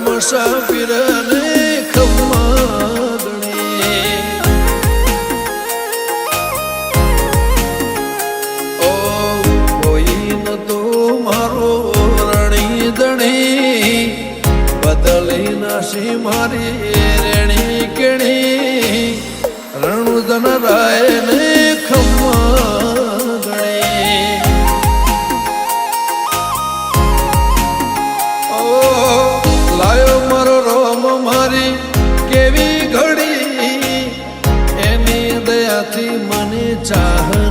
મુસાફિરને ખમ્માગણે ઓ કોઈ ન તો મારો રણી દણી બદલી નાસી મારી રેણી કેણી રણુદન રાય ને ખમ્માગણે લાયો મારો રોમ મારી કેવી ઘડી એની દયાથી મને ચાહ